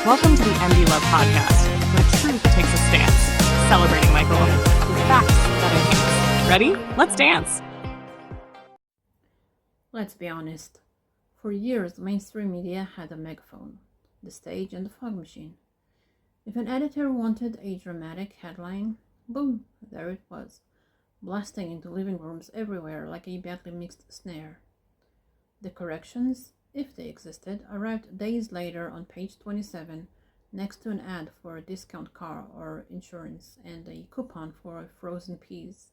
Welcome to the mdlove podcast, where truth takes a stance, celebrating Michael with facts that enhance. Ready? Let's dance! Let's be honest. For years, mainstream media had a megaphone, the stage and the fog machine. If an editor wanted a dramatic headline, boom, there it was, blasting into living rooms everywhere like a badly mixed snare. The corrections, if they existed, arrived days later on page 27, next to an ad for a discount car or insurance and a coupon for frozen peas.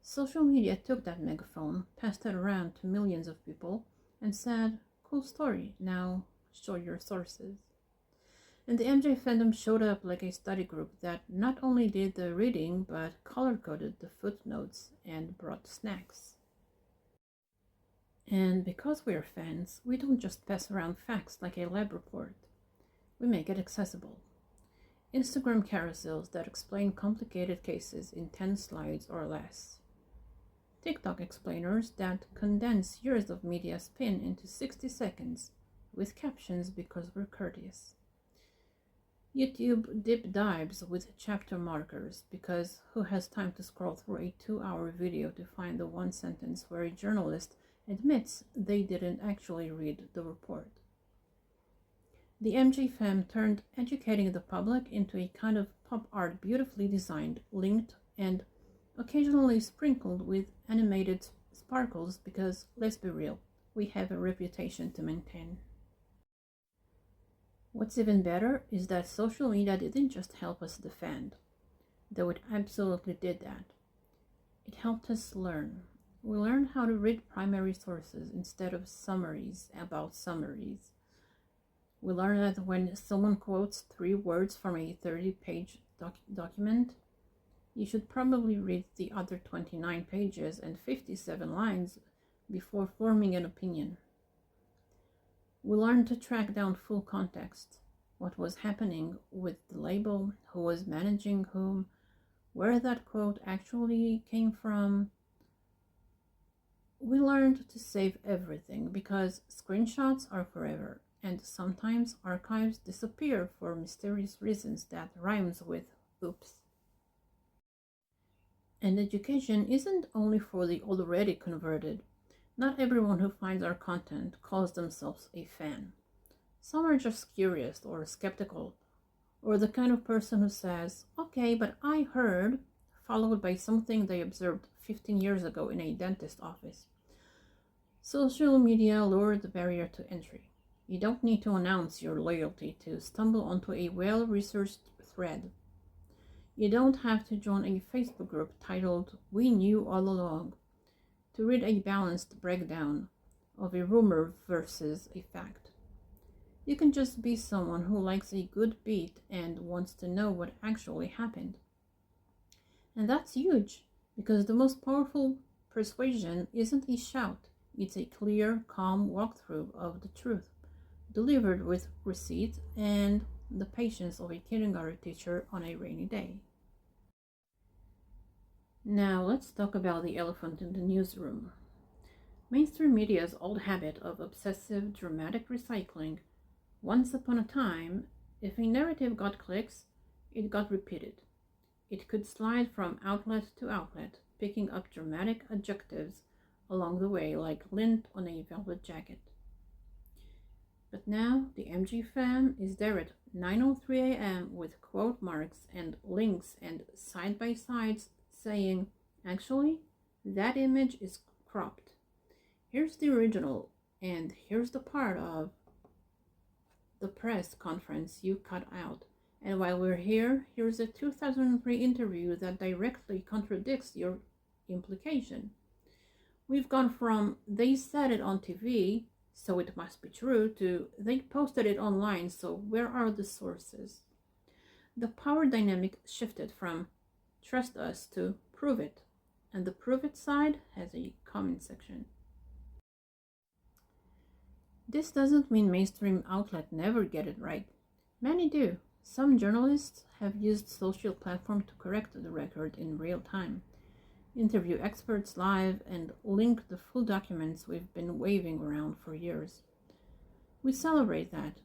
Social media took that megaphone, passed it around to millions of people, and said, "Cool story, now show your sources." And the MJ fandom showed up like a study group that not only did the reading, but color-coded the footnotes and brought snacks. And because we're fans, we don't just pass around facts like a lab report. We make it accessible. Instagram carousels that explain complicated cases in 10 slides or less. TikTok explainers that condense years of media spin into 60 seconds with captions because we're courteous. YouTube deep dives with chapter markers because who has time to scroll through a 2-hour video to find the one sentence where a journalist admits they didn't actually read the report. The MJ fam turned educating the public into a kind of pop art beautifully designed, linked, and occasionally sprinkled with animated sparkles because, let's be real, we have a reputation to maintain. What's even better is that social media didn't just help us defend, though it absolutely did that. It helped us learn. We learned how to read primary sources instead of summaries about summaries. We learned that when someone quotes 3 words from a 30-page document, you should probably read the other 29 pages and 57 lines before forming an opinion. We learned to track down full context, what was happening with the label, who was managing whom, where that quote actually came from. We learned to save everything because screenshots are forever, and sometimes archives disappear for mysterious reasons that rhymes with oops. And education isn't only for the already converted. Not everyone who finds our content calls themselves a fan. Some are just curious or skeptical, or the kind of person who says, "Okay, but I heard," followed by something they observed 15 years ago in a dentist office. Social media lowered the barrier to entry. You don't need to announce your loyalty to stumble onto a well-researched thread. You don't have to join a Facebook group titled "We Knew All Along" to read a balanced breakdown of a rumor versus a fact. You can just be someone who likes a good beat and wants to know what actually happened. And that's huge, because the most powerful persuasion isn't a shout. It's a clear, calm walkthrough of the truth, delivered with receipts and the patience of a kindergarten teacher on a rainy day. Now let's talk about the elephant in the newsroom. Mainstream media's old habit of obsessive, dramatic recycling. Once upon a time, if a narrative got clicks, it got repeated. It could slide from outlet to outlet, picking up dramatic adjectives along the way like lint on a velvet jacket. But now the MG fam is there at 9:03 a.m. with quote marks and links and side-by-sides saying, "Actually, that image is cropped. Here's the original, and here's the part of the press conference you cut out. And while we're here, here's a 2003 interview that directly contradicts your implication." We've gone from "they said it on TV, so it must be true" to "they posted it online, so where are the sources?" The power dynamic shifted from "trust us" to "prove it," and the "prove it" side has a comment section. This doesn't mean mainstream outlets never get it right. Many do. Some journalists have used social platforms to correct the record in real time, interview experts live, and link the full documents we've been waving around for years. We celebrate that.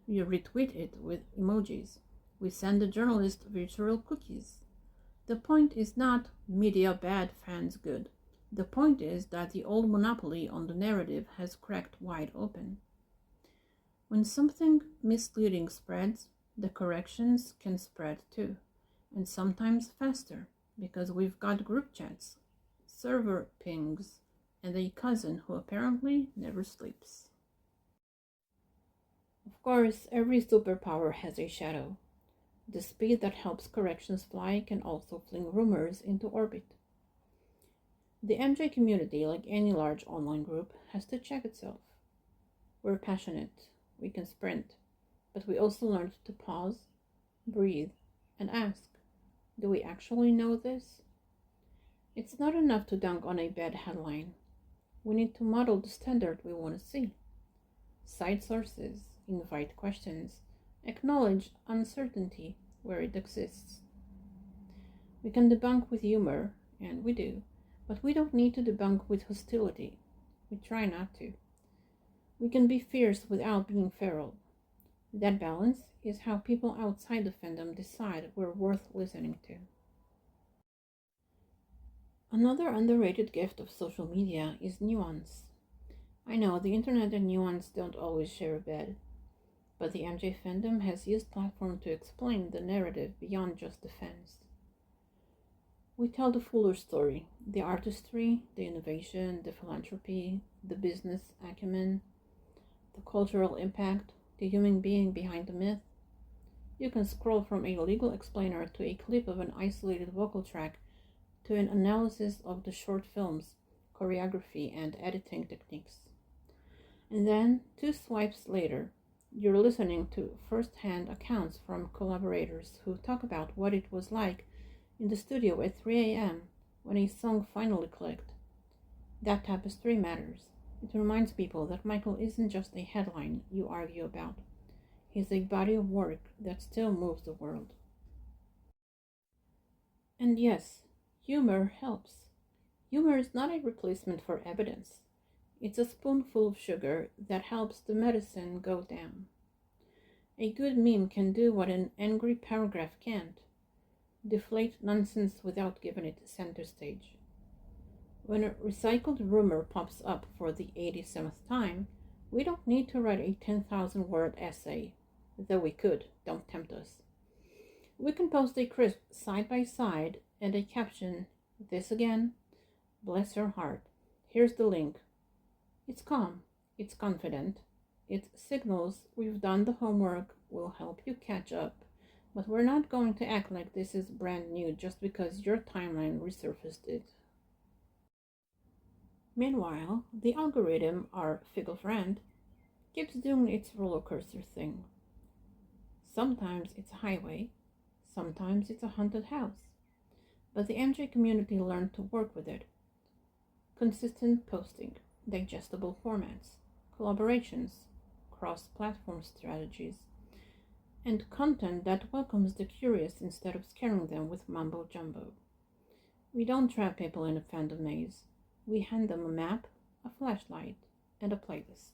We retweet it with emojis. We send the journalist virtual cookies. The point is not media bad, fans good. The point is that the old monopoly on the narrative has cracked wide open. When something misleading spreads, the corrections can spread too, and sometimes faster, because we've got group chats, server pings, and a cousin who apparently never sleeps. Of course, every superpower has a shadow. The speed that helps corrections fly can also fling rumors into orbit. The MJ community, like any large online group, has to check itself. We're passionate, we can sprint, but we also learned to pause, breathe, and ask, do we actually know this? It's not enough to dunk on a bad headline. We need to model the standard we want to see. Cite sources, invite questions, acknowledge uncertainty where it exists. We can debunk with humor, and we do, but we don't need to debunk with hostility. We try not to. We can be fierce without being feral. That balance is how people outside the fandom decide we're worth listening to. Another underrated gift of social media is nuance. I know the internet and nuance don't always share a bed, but the MJ fandom has used platform to explain the narrative beyond just the fans. We tell the fuller story, the artistry, the innovation, the philanthropy, the business acumen, the cultural impact, the human being behind the myth. You can scroll from a legal explainer to a clip of an isolated vocal track to an analysis of the short film's choreography and editing techniques. And then, 2 swipes later, you're listening to first-hand accounts from collaborators who talk about what it was like in the studio at 3 a.m. when a song finally clicked. That tapestry matters. It reminds people that Michael isn't just a headline you argue about. He's a body of work that still moves the world. And yes, humor helps. Humor is not a replacement for evidence. It's a spoonful of sugar that helps the medicine go down. A good meme can do what an angry paragraph can't: deflate nonsense without giving it center stage. When a recycled rumor pops up for the 87th time, we don't need to write a 10,000-word essay, though we could, don't tempt us. We can post a crisp side by side and a caption, "This again? Bless your heart. Here's the link." It's calm, it's confident, it signals we've done the homework, we'll help you catch up, but we're not going to act like this is brand new just because your timeline resurfaced it. Meanwhile, the algorithm, our fickle friend, keeps doing its roller coaster thing. Sometimes it's a highway, sometimes it's a haunted house, but the MJ community learned to work with it. Consistent posting, digestible formats, collaborations, cross-platform strategies, and content that welcomes the curious instead of scaring them with mumbo-jumbo. We don't trap people in a fandom maze. We hand them a map, a flashlight, and a playlist.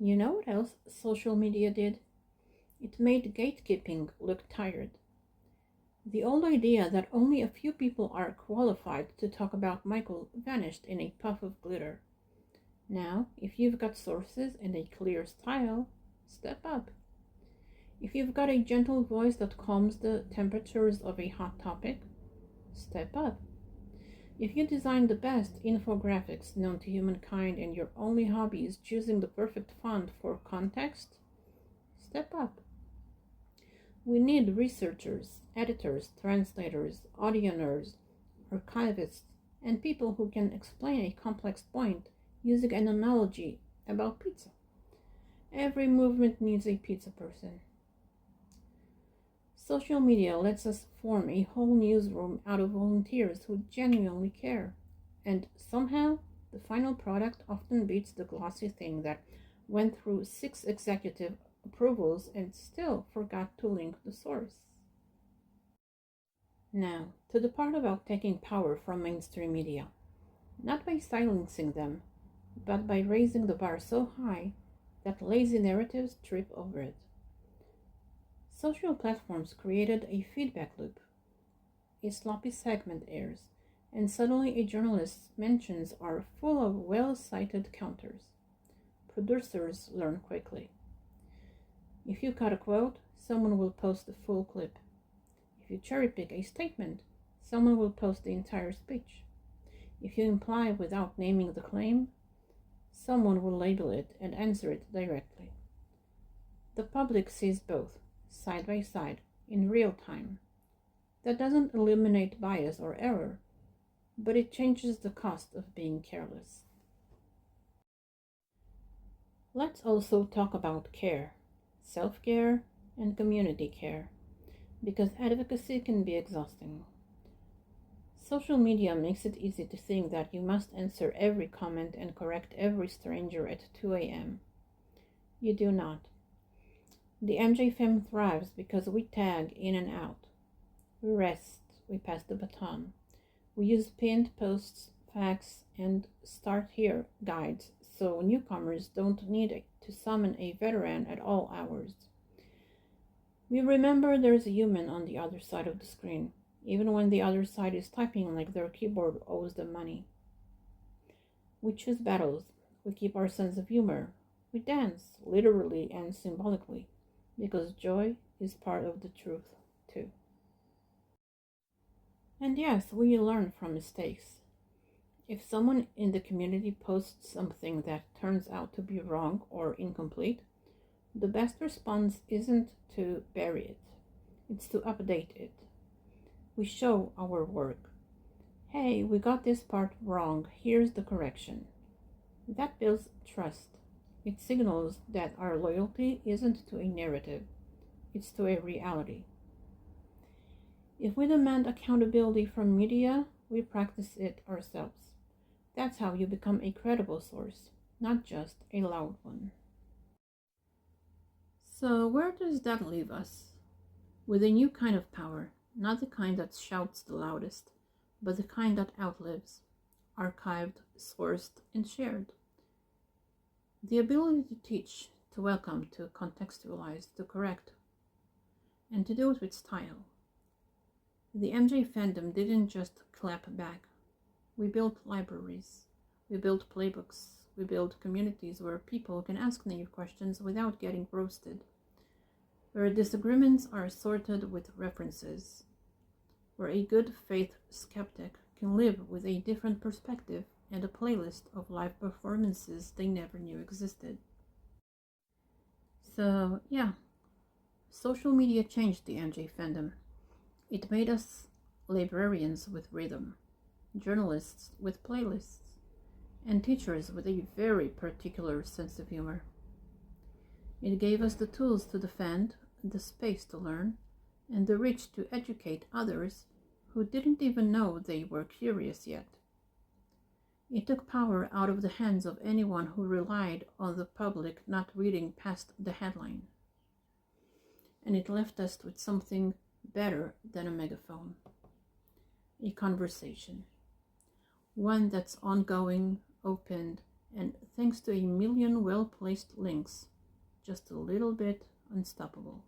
You know what else social media did? It made gatekeeping look tired. The old idea that only a few people are qualified to talk about Michael vanished in a puff of glitter. Now, if you've got sources and a clear style, step up. If you've got a gentle voice that calms the temperatures of a hot topic, step up. If you design the best infographics known to humankind and your only hobby is choosing the perfect font for context, step up. We need researchers, editors, translators, audionaires, archivists, and people who can explain a complex point using an analogy about pizza. Every movement needs a pizza person. Social media lets us form a whole newsroom out of volunteers who genuinely care, and somehow the final product often beats the glossy thing that went through 6 executive approvals and still forgot to link the source. Now, to the part about taking power from mainstream media. Not by silencing them, but by raising the bar so high that lazy narratives trip over it. Social platforms created a feedback loop. A sloppy segment airs, and suddenly a journalist's mentions are full of well-cited counters. Producers learn quickly. If you cut a quote, someone will post the full clip. If you cherry-pick a statement, someone will post the entire speech. If you imply without naming the claim, someone will label it and answer it directly. The public sees both, side by side, in real time. That doesn't eliminate bias or error, but it changes the cost of being careless. Let's also talk about care, self-care, and community care, because advocacy can be exhausting. Social media makes it easy to think that you must answer every comment and correct every stranger at 2 a.m. You do not. The MJ Fem thrives because we tag in and out. We rest, we pass the baton. We use pinned posts, facts, and start here guides so newcomers don't need to summon a veteran at all hours. We remember there's a human on the other side of the screen, even when the other side is typing like their keyboard owes them money. We choose battles. We keep our sense of humor. We dance, literally and symbolically, because joy is part of the truth, too. And yes, we learn from mistakes. If someone in the community posts something that turns out to be wrong or incomplete, the best response isn't to bury it, it's to update it. We show our work. Hey, we got this part wrong, here's the correction. That builds trust. It signals that our loyalty isn't to a narrative, it's to a reality. If we demand accountability from media, we practice it ourselves. That's how you become a credible source, not just a loud one. So, where does that leave us? With a new kind of power, not the kind that shouts the loudest, but the kind that outlives, archived, sourced, and shared. The ability to teach, to welcome, to contextualize, to correct, and to do it with style. The MJ fandom didn't just clap back. We built libraries, we built playbooks, we built communities where people can ask naive questions without getting roasted, where disagreements are sorted with references, where a good faith skeptic can live with a different perspective and a playlist of live performances they never knew existed. So, yeah, social media changed the MJ fandom. It made us librarians with rhythm, journalists with playlists, and teachers with a very particular sense of humor. It gave us the tools to defend, the space to learn, and the reach to educate others who didn't even know they were curious yet. It took power out of the hands of anyone who relied on the public not reading past the headline. And it left us with something better than a megaphone. A conversation. One that's ongoing, open, and thanks to a million well-placed links, just a little bit unstoppable.